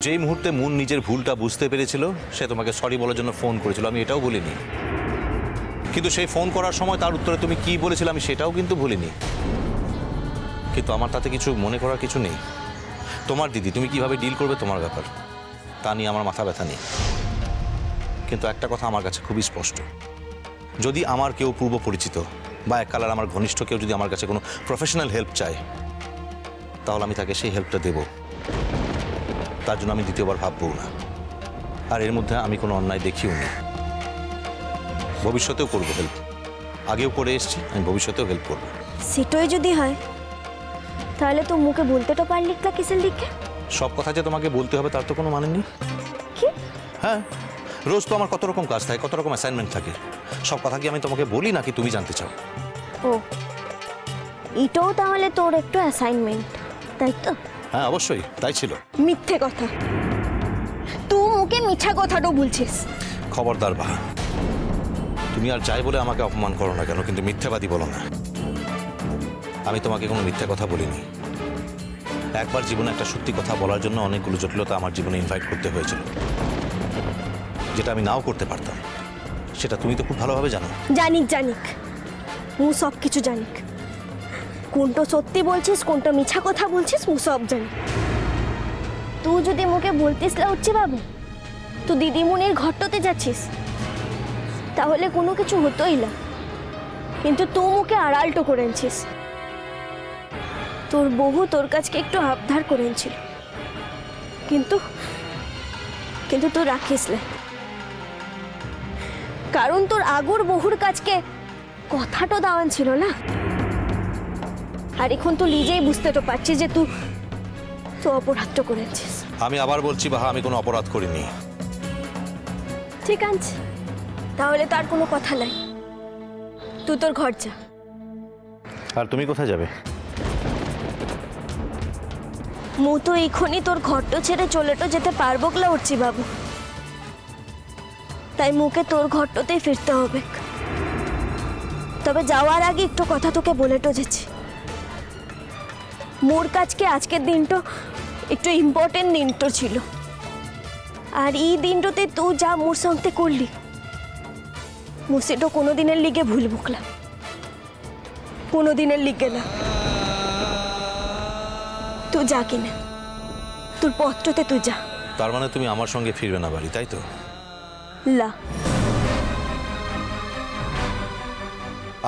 যেই মুহূর্তে মুন নিজের ভুলটা বুঝতে পেরেছিল সে তোমাকে সরি বলার জন্য ফোন করেছিল, আমি এটাও বলিনি। কিন্তু সেই ফোন করার সময় তার উত্তরে তুমি কি বলেছিলে আমি সেটাও কিন্তু ভুলিনি। কিন্তু আমার তাতে কিছু মনে করার কিছু নেই। তোমার দিদি, তুমি কিভাবে ডিল করবে তোমার ব্যাপার, তা নিয়ে আমার মাথা ব্যথা নেই। কিন্তু একটা কথা আমার কাছে খুবই স্পষ্ট, যদি আমার কেউ পূর্ব পরিচিত বা এককালের আমার ঘনিষ্ঠ কেউ যদি আমার কাছে কোনো প্রফেশনাল হেল্প চায়, তাহলে আমি তাকে সেই হেল্পটা দেব। তার জন্য আমি দ্বিতীয়বার ভাববও না। আর এর মধ্যে আমি কোনো অন্যায় দেখিও নি। ভবিষ্যতেও করবো হেল্প, আগেও করে এসেছি, আমি ভবিষ্যতেও হেল্প করবো। সেটাই যদি হয় তাহলে তো মুখে বলতে তো পারলি না কিসের লিখে। সব কথা যে তোমাকে বলতে হবে তার তো কোনো মানে নেই। কি? হ্যাঁ, রোজ তো আমার কত রকম কাজ থাকে, কত রকম অ্যাসাইনমেন্ট থাকে। সব কথা কি আমি তোমাকে বলি নাকি তুমি জানতে চাও? ও, এটাও তাহলে তোর একটু অ্যাসাইনমেন্ট, তাই তো? হ্যাঁ অবশ্যই তাই ছিল। মিথ্যে কথা, তুই মুখে মিঠা কথাটাও বলছিস। খবরদার বাহা, তুমি আর যাই বলে আমাকে অপমান করো না কেন, কিন্তু মিথ্যাবাদী বলো না। আমি তোমাকে কোনো মিথ্যা কথা বলিনি। একবার জীবনে একটা সত্যি কথা বলার জন্য অনেকগুলো জটিলতা আমার জীবনে ইনভাইট করতে হয়েছিল, যেটা আমি নাও করতে পারতাম। সেটা তুমি তো খুব ভালোভাবে জানো। জানিক জানিক, মু সব কিছু জানিক। কোনটা সত্যি বলছিস, কোনটা মিছা কথা বলছিস, মু সব জানি। তুই যদি মুখে বলতিস না হচ্ছে বাবু তুই দিদিমণির ঘরটাতে যাচ্ছিস, তাহলে কোনো কিছু হতোই না। কিন্তু তুই মুখে আড়ালটো করে আনছিস। তোর বহু তোর কাছকে একটু আবদার করে আনছিল, কিন্তু কিন্তু তুই রাখিস না। কারণ তোর আগর বহুর কাছকে কথাটা দেওয়ান ছিল না। আর এখন তো নিজেই বুঝতে তো পারছিস যে তুই অপরাধটা করেছিস। আমি আবার বলছি বাহা, আমি কোনো অপরাধ করিনি। ঠিক আছে, তাহলে তার কোনো কথা নাই। তুই তোর ঘর যা। আর তুমি কোথায় যাবে? মু তো এখনই তোর ঘরটা ছেড়ে চলেটো যেতে পারবো না উঠছি বাবু। তাই মুখে তোর ঘরটাতেই ফিরতে হবে। তবে যাওয়ার আগে একটু কথা তোকে বলে তো যেছি। মোর কাছকে আজকের দিনটা একটু ইম্পর্টেন্ট দিনটা ছিল। আর এই দিনটাতে তুই যা মোর সঙ্গে করলি, মু সেটা কোনোদিনের লিগে ভুলবো না, কোনোদিনের লিগে না। তুই যা কিনা, তোর পত্রতে তুই যা। তার মানে তুমি আমার সঙ্গে ফিরবে না বাড়ি, তাই তো? লা,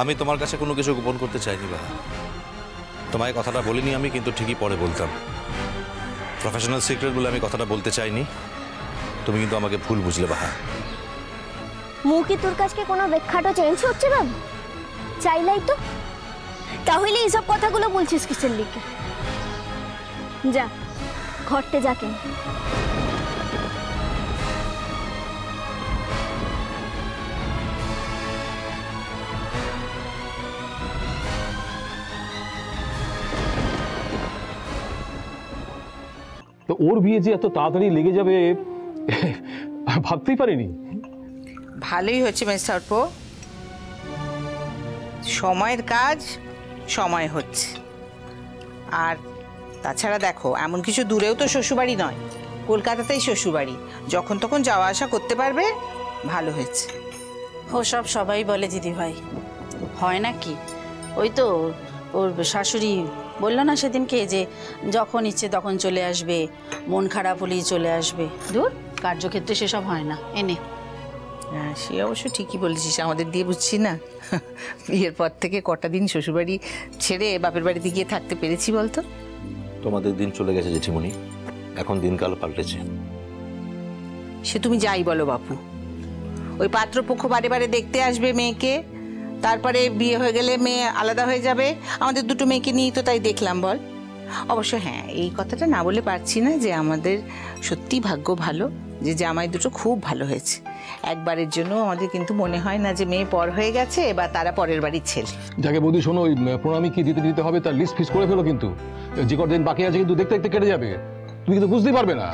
আমি তোমার কাছে কোনো কিছু গোপন করতে চাইনি বাহা। তোমায় কথাটা বলিনি আমি, কিন্তু ঠিকই পরে বলতাম। প্রফেশনাল সিক্রেট বলে আমি কথাটা বলতে চাইনি। তুমি কিন্তু আমাকে ভুল বুঝলে বাহা। মু কি তোর কাছকে কোনো ব্যাখ্যাটা চেঞ্জ হচ্ছে বাবু? চাইলাই তো, তাহলে এইসব কথাগুলো বলছিস কিসের লিগে? যা ঘরতে যা কেন। তো ওর বিয়ে যে এত তাড়াতাড়ি লেগে যাবে ভাবতেই পারিনি। ভালোই হচ্ছে মিস্টার পো, সময়ের কাজ সময় হচ্ছে। আর তাছাড়া দেখো, এমন কিছু দূরেও তো শ্বশুরবাড়ি নয়, কলকাতাতেই শ্বশুরবাড়ি, যখন তখন যাওয়া আসা করতে পারবে। ভালো হয়েছে। ওসব সবাই বলে দিদি ভাই, হয় না কি? ওই তো ওর শাশুড়ি বললো না সেদিনকে যে যখন ইচ্ছে তখন চলে আসবে, মন খারাপ হলেই চলে আসবে। দূর, কার্যক্ষেত্রে সেসব হয় না। এনে হ্যাঁ, সে অবশ্য ঠিকই বলেছিস, আমাদের দিয়ে বুঝছি না বিয়ের পর থেকে কটা দিন শ্বশুরবাড়ি ছেড়ে বাপের বাড়িতে গিয়ে থাকতে পেরেছি বলতো? তোমাদের দিন চলে গেছে জেঠিমণি, এখন দিনকাল পাল্টেছে। সে তুমি যাই বলো বাপু, ওই পাত্রপক্ষ বারে বারে দেখতে আসবে মেয়েকে, তারপরে বিয়ে হয়ে গেলে মেয়ে আলাদা হয়ে যাবে। আমাদের দুটো মেয়েকে নিয়েই তো তাই দেখলাম বল। অবশ্য হ্যাঁ, এই কথাটা না বলে পারছি না যে আমাদের সত্যি ভাগ্য ভালো যে জামাই দুটো খুব ভালো হয়েছে। একবারের জন্য আমাদের কিন্তু মনে হয় না যে মেয়ে পর হয়ে গেছে বা তারা পরের বাড়ির ছেলে। যাকে বৌদি শোনো, ওই প্রণামী কি দিতে দিতে হবে তার লিস্ট ফিক্স করে ফেলো, কিন্তু যে কদিন বাকি আছে কিন্তু দেখতে দেখতে কেটে যাবে, তুমি কিন্তু বুঝতেই পারবে না।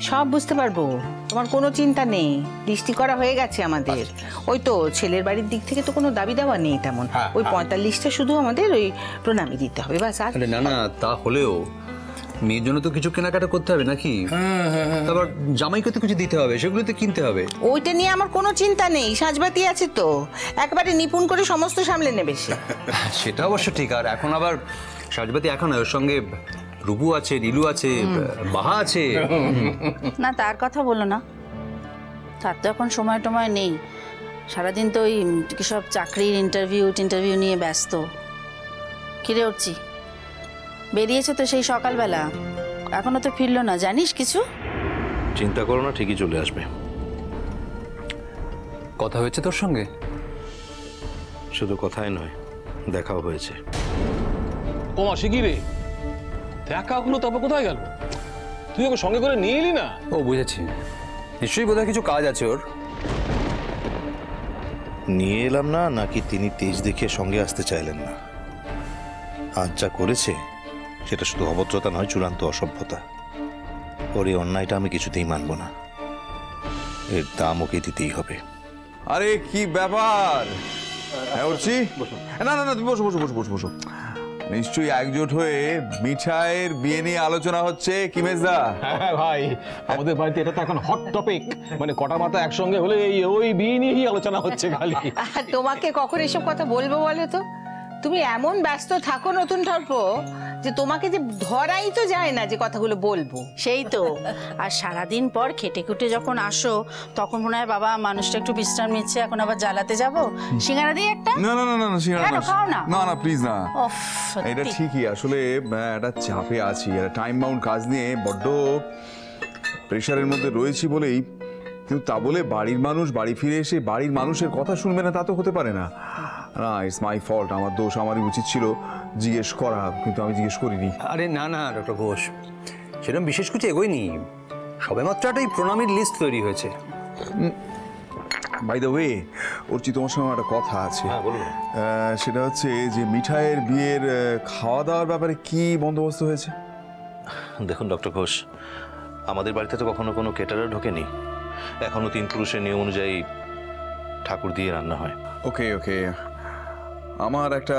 সব বুঝতে পারবো, তোমার কোনো চিন্তা নেই, দৃষ্টি করা হয়ে গেছে আমাদের। ওই তো ছেলের বাড়ির দিক থেকে তো কোনো দাবি দেওয়া নেই তেমন। ওই 45টা শুধু আমাদের ওই প্রণামী দিতে হবে, বাস। আর না না, তা হলেও মেয়ের জন্য তো কিছু কেনাকাটা করতে হবে নাকি? তারপর জামাইকে তো কিছু দিতে হবে, সেগুলো তো কিনতে হবে। ওইটা নিয়ে আমার কোনো চিন্তা নেই, সাজবাতি আছে তো, একবারে নিপুণ করে সমস্ত সামলে নেবে সে। সেটা অবশ্য ঠিক। আর এখন আবার সাজবাতি এখন ওর সঙ্গে রূপু আছে, নীলু আছে, বাহা আছে। না তার কথা বলো না, তার তো এখন সময় টময় নেই, সারাদিন তো ওই কি সব চাকরির ইন্টারভিউ নিয়ে ব্যস্ত। কিরে উঠছি, বেরিয়েছে তো সেই সকালবেলা, এখনো তো ফিরলো না, জানিস কিছু? চিন্তা করো না, ঠিকই চলে আসবে। কথা হয়েছে তোর সঙ্গে? শুধু কথাই নয়, দেখাও হয়েছে। ও মাসি কি রে, দেখা হলো তারপর কোথায় গেল? তুই ওকে সঙ্গে করে নিয়ে এলি না? ও বুঝেছি, নিশ্চয়ই বোধহয় কিছু কাজ আছে ওর। নিয়ে এলাম না, নাকি তিনি তেজ দেখিয়ে সঙ্গে আসতে চাইলেন না? আজ যা করেছে সেটা শুধু অভদ্রতা নয়, চূড়ান্ত অসভ্যতা। ওর এই অন্যায়টা আমি কিছুতেই মানব না, এর দাম ওকে দিতেই হবে। আরে কি ব্যাপার? হ্যাঁ উঠছি। না না না, তুমি বসো বসো বসো বসো বসো। নিশ্চয়ই একজোট হয়ে মিঠাইয়ের বিয়ে নিয়ে আলোচনা হচ্ছে। কি মেজদা? হ্যাঁ ভাই, আমাদের বাড়িতে এটা তো এখন হট টপিক, মানে কটা মাথা একসঙ্গে হলে ওই বিয়ে নিয়েই আলোচনা হচ্ছে খালি। তোমাকে কখন এসব কথা বলবো বলো তো? তুমি এমন ব্যস্ত থাকো নতুন ঠাকুরপো যে তোমাকে যে ধরাই তো যায় না যে কথাগুলো বলবো। সেই তো, আর সারাদিন পর খেটে খুটে যখন আসো তখন মনে হয় বাবা মানুষটা একটু বিশ্রাম নিচ্ছে, এখন আবার জ্বালাতে যাবো। সিঙ্গারা দিয়ে একটা? না না না না না, সিঙ্গারা কেন, খাও না? না না প্লিজ না। ওফ, সত্যি। এটা ঠিকই, আসলে একটা চাপে আছি, একটা টাইম বাউন্ড কাজ নিয়ে বড্ড প্রেশারের মধ্যে রয়েছি বলেই। কিন্তু তা বলে বাড়ির মানুষ বাড়ি ফিরে এসে বাড়ির মানুষের কথা শুনবে না, তা তো হতে পারে না। না, ইটস মাই ফল্ট, আমার দোষ। আমারই উচিত ছিল জিজ্ঞেস করা, কিন্তু আমি জিজ্ঞেস করিনি। আরে না না ডক্টর ঘোষ, সেরকম বিশেষ কিছু এগোয়নি, সবেমাত্র একটা প্রণামীর লিস্ট তৈরি হয়েছে। বাই দ্য ওয়ে অর্চি, তোমার সঙ্গে একটা কথা আছে। সেটা হচ্ছে যে মিঠাইয়ের বিয়ের খাওয়া দাওয়ার ব্যাপারে কি বন্দোবস্ত হয়েছে? দেখুন ডক্টর ঘোষ, আমাদের বাড়িতে তো কখনো কোনো কেটারার ঢোকেনি, এখনো 3 পুরুষের নিয়ম অনুযায়ী ঠাকুর দিয়ে রান্না হয়। ওকে ওকে, আমার একটা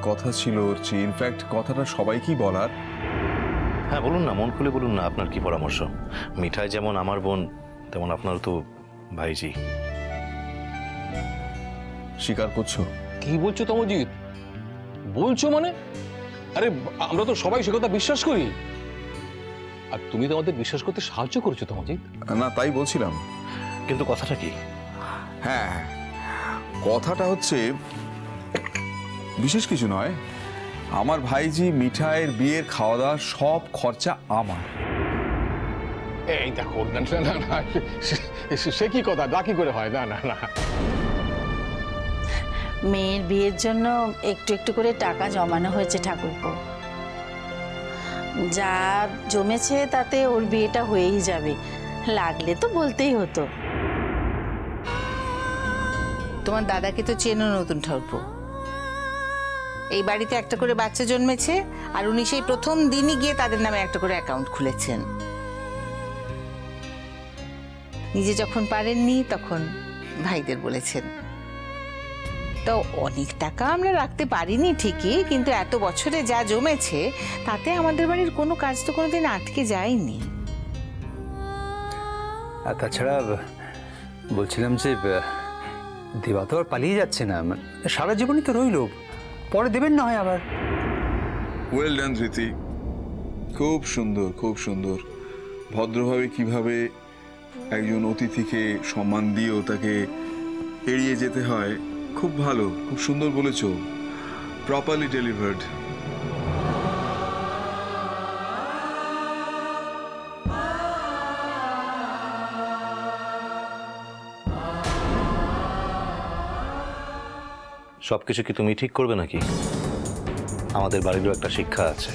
কথা ছিল অর্চি, ইনফ্যাক্ট কথাটা সবাইকেই বলার। হ্যাঁ বলুন না, মন খুলে বলুন না, আপনার কি পরামর্শ? মিঠাই যেমন আমার বোন, তেমন আপনারও তো ভাইজি। স্বীকার করছো? কি বলছো তমজিৎ? বলছো মানে? আরে আমরা তো সবাই সে কথা বিশ্বাস করি, আর তুমি তো আমাদের বিশ্বাস করতে সাহায্য করছো তমজিৎ। না তাই বলছিলাম। কিন্তু কথাটা কি? হ্যাঁ, কথাটা হচ্ছে বিশেষ কিছু নয়, আমার ভাইজি মিঠাইয়ের বিয়ের খাওয়া দাওয়ার সব খরচা আমার। এই দেখো, না না না, সে কি কথা, তা কি করে হয়? না না না, মেয়ের বিয়ের জন্য একটু একটু করে টাকা জমানো হয়েছে ঠাকুরপো, যা জমেছে তাতে ওর বিয়েটা হয়েই যাবে, লাগলে তো বলতেই হতো। তোমার দাদাকে তো চেনো নতুন ঠাকুরপো, এই বাড়িতে একটা করে বাচ্চা জন্মেছে, আর উনি সেই প্রথম দিনই গিয়ে তাদের নামে একটা করে অ্যাকাউন্ট খুলেছেন। নিজে যখন পারেননি তখন ভাইদের বলেছেন। তো অনেক টাকা আমরা রাখতে পারিনি ঠিকই, কিন্তু এত বছরে যা জমেছে তাতে আমাদের বাড়ির কোনো কাজ তো কোনোদিন আটকে যায়নি। আর তাছাড়া বলছিলাম যে দেবা তো আর পালিয়ে যাচ্ছে না, সারা জীবনই তো রইল, পরে দেবেন না হয় আবার। ওয়েল ডান ধৃতি, খুব সুন্দর খুব সুন্দর। ভদ্রভাবে কিভাবে একজন অতিথিকে সম্মান দিয়েও তাকে এড়িয়ে যেতে হয়, খুব ভালো, খুব সুন্দর বলেছ, প্রপারলি ডেলিভার্ড। সবকিছু কি তুমি ঠিক করবে নাকি? আমাদের বাড়িরও একটা শিক্ষা আছে।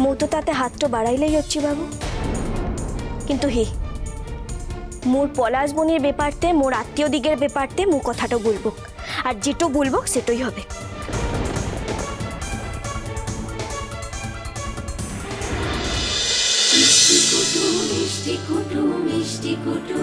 মো তো তাতে হাতটা বাড়াইলেই হচ্ছি বাবু, কিন্তু হি মোর পলাশ বনির ব্যাপারতে, মোর আত্মীয় দিগের ব্যাপারতে মো কথাটা বলবো, আর যেটো বলবো সেটাই হবে। মিষ্টি কুটু মিষ্টি কুটু মিষ্টি কুটু।